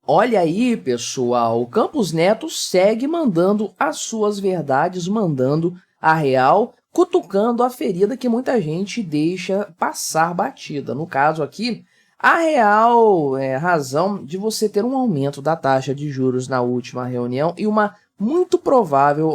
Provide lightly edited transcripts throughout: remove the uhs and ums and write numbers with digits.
Olha aí, pessoal, o Campos Neto segue mandando as suas verdades, mandando a real, cutucando a ferida que muita gente deixa passar batida. No caso aqui, a real razão de você ter um aumento da taxa de juros na última reunião e um muito provável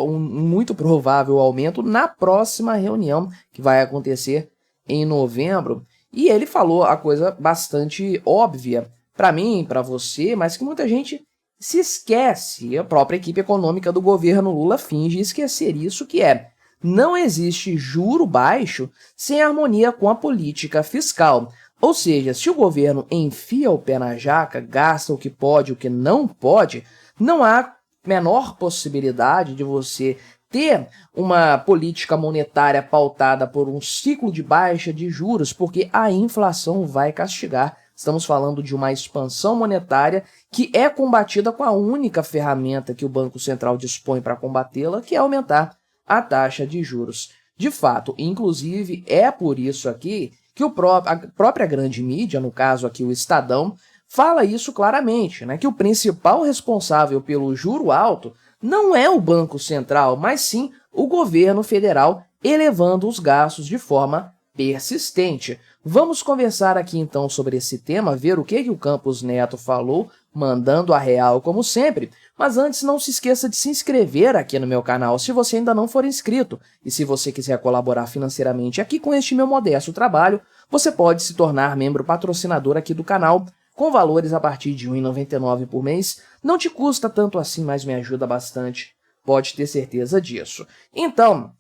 aumento na próxima reunião, que vai acontecer em novembro. E ele falou a coisa bastante óbvia para mim, para você, mas que muita gente se esquece. A própria equipe econômica do governo Lula finge esquecer isso, que é: não existe juro baixo sem harmonia com a política fiscal. Ou seja, se o governo enfia o pé na jaca, gasta o que pode, o que não pode, não há menor possibilidade de você ter uma política monetária pautada por um ciclo de baixa de juros, porque a inflação vai castigar. Estamos falando de uma expansão monetária que é combatida com a única ferramenta que o Banco Central dispõe para combatê-la, que é aumentar a taxa de juros. De fato, inclusive, é por isso aqui que a própria grande mídia, no caso aqui o Estadão, fala isso claramente, né? Que o principal responsável pelo juro alto não é o Banco Central, mas sim o governo federal elevando os gastos de forma persistente. Vamos conversar aqui então sobre esse tema, ver o que o Campos Neto falou, mandando a real como sempre. Mas antes, não se esqueça de se inscrever aqui no meu canal se você ainda não for inscrito. E se você quiser colaborar financeiramente aqui com este meu modesto trabalho, você pode se tornar membro patrocinador aqui do canal, com valores a partir de R$ 1,99 por mês. Não te custa tanto assim, mas me ajuda bastante. Pode ter certeza disso. Então,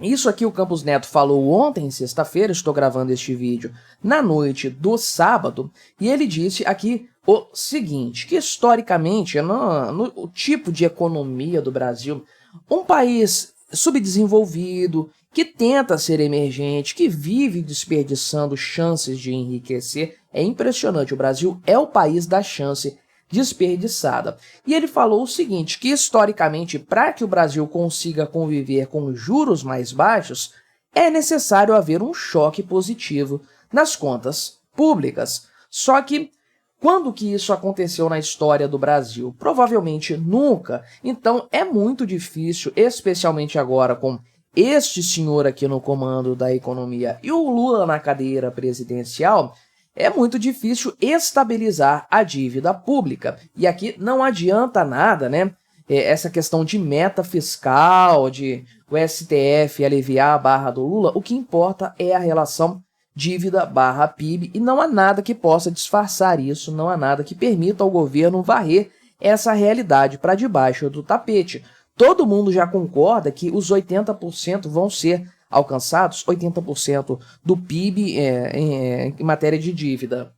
isso aqui o Campos Neto falou ontem, sexta-feira, estou gravando este vídeo na noite do sábado, e ele disse aqui o seguinte, que historicamente, no tipo de economia do Brasil, um país subdesenvolvido, que tenta ser emergente, que vive desperdiçando chances de enriquecer, é impressionante, o Brasil é o país da chance desperdiçada. E ele falou o seguinte, que historicamente, para que o Brasil consiga conviver com juros mais baixos, é necessário haver um choque positivo nas contas públicas. Só que, quando que isso aconteceu na história do Brasil? Provavelmente nunca. Então é muito difícil, especialmente agora com este senhor aqui no comando da economia e o Lula na cadeira presidencial, é muito difícil estabilizar a dívida pública. E aqui não adianta nada, né? Essa questão de meta fiscal, de o STF aliviar a barra do Lula, o que importa é a relação dívida barra PIB, e não há nada que possa disfarçar isso, não há nada que permita ao governo varrer essa realidade para debaixo do tapete. Todo mundo já concorda que os 80% vão ser alcançados, 80% do PIB em matéria de dívida,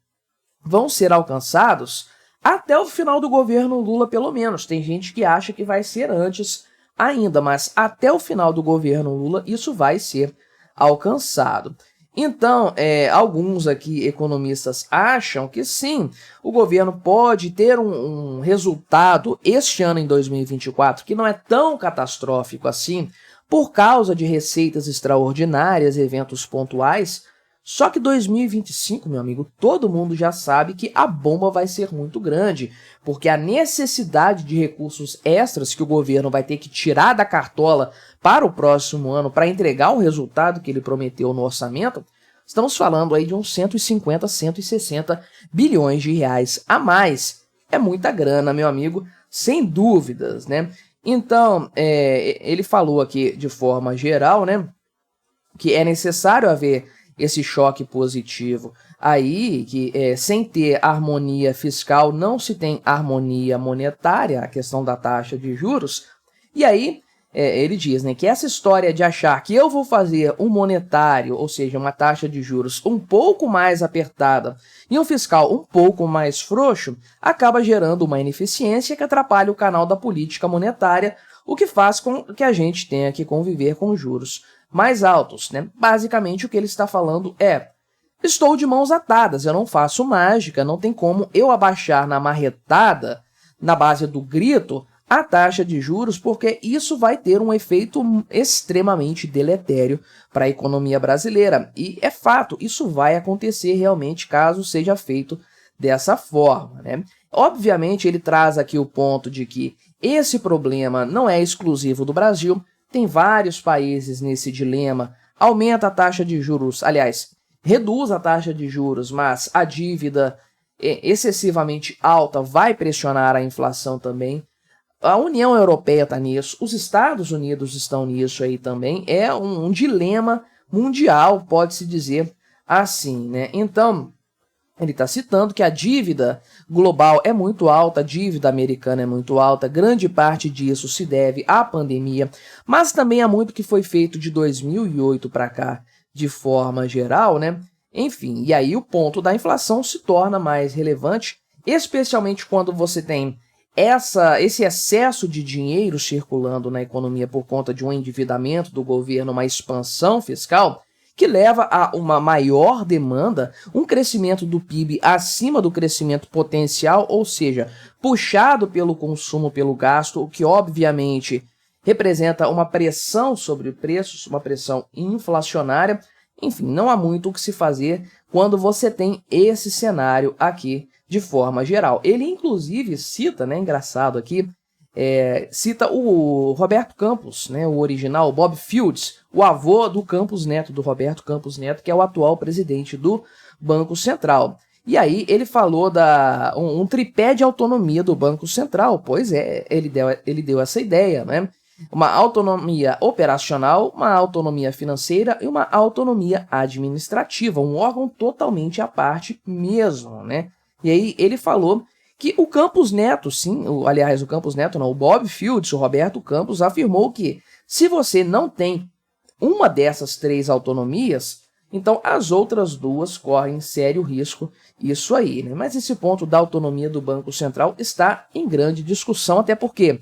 vão ser alcançados até o final do governo Lula, pelo menos. Tem gente que acha que vai ser antes ainda, mas até o final do governo Lula isso vai ser alcançado. Então, alguns aqui economistas acham que sim, o governo pode ter um resultado este ano em 2024 que não é tão catastrófico assim, por causa de receitas extraordinárias, eventos pontuais. Só que 2025, meu amigo, todo mundo já sabe que a bomba vai ser muito grande, porque a necessidade de recursos extras que o governo vai ter que tirar da cartola para o próximo ano para entregar o resultado que ele prometeu no orçamento, estamos falando aí de uns 150, 160 bilhões de reais a mais. É muita grana, meu amigo, sem dúvidas, né? Então, ele falou aqui de forma geral, né, que é necessário haver esse choque positivo aí, que sem ter harmonia fiscal não se tem harmonia monetária, a questão da taxa de juros. E aí ele diz, né, que essa história de achar que eu vou fazer um monetário, ou seja, uma taxa de juros um pouco mais apertada e um fiscal um pouco mais frouxo, acaba gerando uma ineficiência que atrapalha o canal da política monetária, o que faz com que a gente tenha que conviver com juros mais altos, né? Basicamente o que ele está falando é: estou de mãos atadas, eu não faço mágica, não tem como eu abaixar na marretada, na base do grito, a taxa de juros, porque isso vai ter um efeito extremamente deletério para a economia brasileira. E é fato, isso vai acontecer realmente caso seja feito dessa forma, né? Obviamente, ele traz aqui o ponto de que esse problema não é exclusivo do Brasil, tem vários países nesse dilema, aumenta a taxa de juros, aliás, reduz a taxa de juros, mas a dívida excessivamente alta vai pressionar a inflação também. A União Europeia está nisso, os Estados Unidos estão nisso aí também, é um dilema mundial, pode-se dizer assim, né? Então, ele está citando que a dívida global é muito alta, a dívida americana é muito alta, grande parte disso se deve à pandemia, mas também há muito que foi feito de 2008 para cá, de forma geral, né? Enfim, e aí o ponto da inflação se torna mais relevante, especialmente quando você tem esse excesso de dinheiro circulando na economia por conta de um endividamento do governo, uma expansão fiscal, que leva a uma maior demanda, um crescimento do PIB acima do crescimento potencial, ou seja, puxado pelo consumo, pelo gasto, o que obviamente representa uma pressão sobre preços, uma pressão inflacionária. Enfim, não há muito o que se fazer quando você tem esse cenário aqui de forma geral. Ele inclusive cita, né, engraçado aqui, cita o Roberto Campos, né, o original, Bob Fields, o avô do Campos Neto, do Roberto Campos Neto, que é o atual presidente do Banco Central. E aí ele falou um tripé de autonomia do Banco Central, pois ele deu essa ideia, né? Uma autonomia operacional, uma autonomia financeira e uma autonomia administrativa, um órgão totalmente à parte mesmo, né? E aí ele falou que o Campos Neto, sim, aliás, o Campos Neto não, o Bob Fields, o Roberto Campos, afirmou que se você não tem uma dessas três autonomias, então as outras duas correm sério risco, isso aí, né? Mas esse ponto da autonomia do Banco Central está em grande discussão, até porque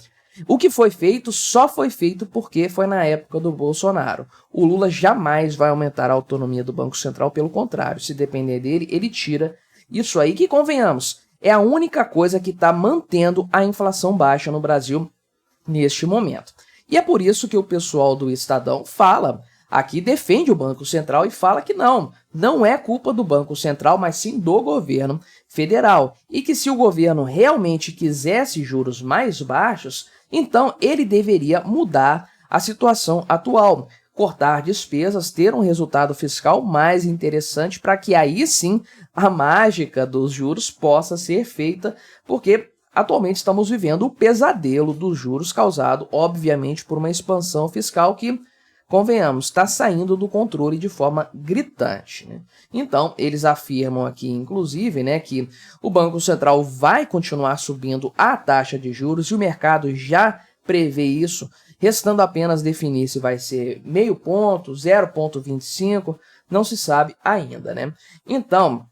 o que foi feito só foi feito porque foi na época do Bolsonaro. O Lula jamais vai aumentar a autonomia do Banco Central, pelo contrário, se depender dele, ele tira isso aí, que convenhamos, é a única coisa que está mantendo a inflação baixa no Brasil neste momento. E é por isso que o pessoal do Estadão fala, aqui defende o Banco Central e fala que não é culpa do Banco Central, mas sim do governo federal. E que se o governo realmente quisesse juros mais baixos, então ele deveria mudar a situação atual, cortar despesas, ter um resultado fiscal mais interessante para que aí sim a mágica dos juros possa ser feita, porque atualmente estamos vivendo o pesadelo dos juros causado, obviamente, por uma expansão fiscal que, convenhamos, está saindo do controle de forma gritante, né? Então, eles afirmam aqui, inclusive, né, que o Banco Central vai continuar subindo a taxa de juros e o mercado já prevê isso, restando apenas definir se vai ser meio ponto, 0,25, não se sabe ainda, né? Então,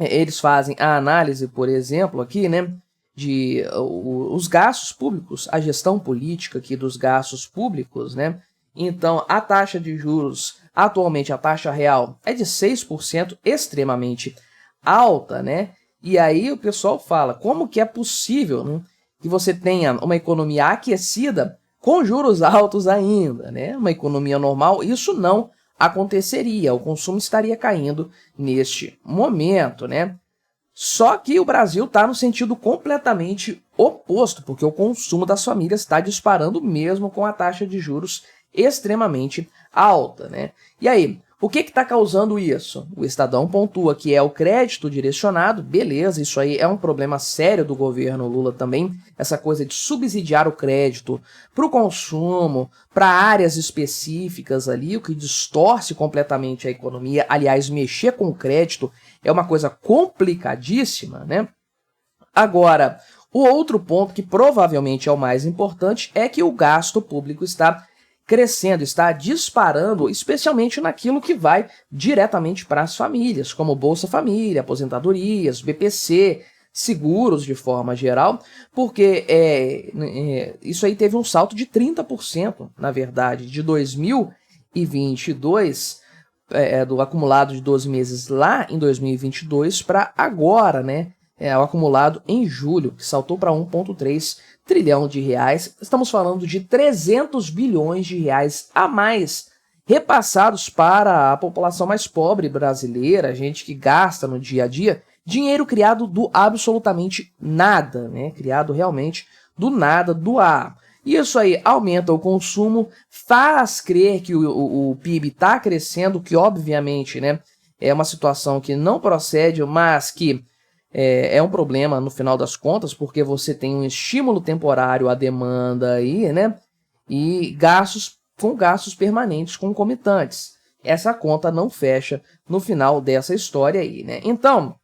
eles fazem a análise, por exemplo, aqui, né, de os gastos públicos, a gestão política aqui dos gastos públicos, né? Então, a taxa de juros, atualmente a taxa real é de 6%, extremamente alta, né? E aí o pessoal fala, como que é possível, né, que você tenha uma economia aquecida com juros altos ainda, né? Uma economia normal, isso não aconteceria, o consumo estaria caindo neste momento, né? Só que o Brasil está no sentido completamente oposto, porque o consumo das famílias está disparando mesmo com a taxa de juros extremamente alta, né? E aí, o que está causando isso? O Estadão pontua que é o crédito direcionado, beleza, isso aí é um problema sério do governo Lula também, essa coisa de subsidiar o crédito para o consumo, para áreas específicas ali, o que distorce completamente a economia. Aliás, mexer com o crédito é uma coisa complicadíssima, né? Agora, o outro ponto que provavelmente é o mais importante é que o gasto público está crescendo, está disparando, especialmente naquilo que vai diretamente para as famílias, como Bolsa Família, aposentadorias, BPC, seguros de forma geral, porque isso aí teve um salto de 30%, na verdade, de 2022, do acumulado de 12 meses lá em 2022 para agora, né? O acumulado em julho, que saltou para 1,3 trilhão de reais. Estamos falando de 300 bilhões de reais a mais repassados para a população mais pobre brasileira, gente que gasta no dia a dia, Dinheiro criado do absolutamente nada, né? Criado realmente do nada, do ar. Isso aí aumenta o consumo, faz crer que o PIB está crescendo, que obviamente, né, é uma situação que não procede, mas que é um problema no final das contas, porque você tem um estímulo temporário à demanda aí, né, e gastos permanentes concomitantes. Essa conta não fecha no final dessa história aí, né? Então,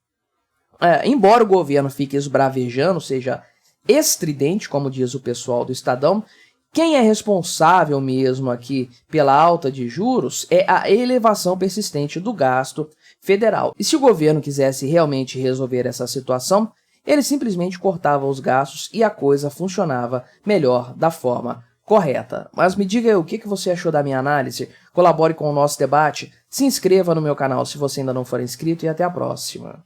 embora o governo fique esbravejando, seja estridente, como diz o pessoal do Estadão, quem é responsável mesmo aqui pela alta de juros é a elevação persistente do gasto federal. E se o governo quisesse realmente resolver essa situação, ele simplesmente cortava os gastos e a coisa funcionava melhor da forma correta. Mas me diga aí, o que você achou da minha análise? Colabore com o nosso debate, se inscreva no meu canal se você ainda não for inscrito e até a próxima.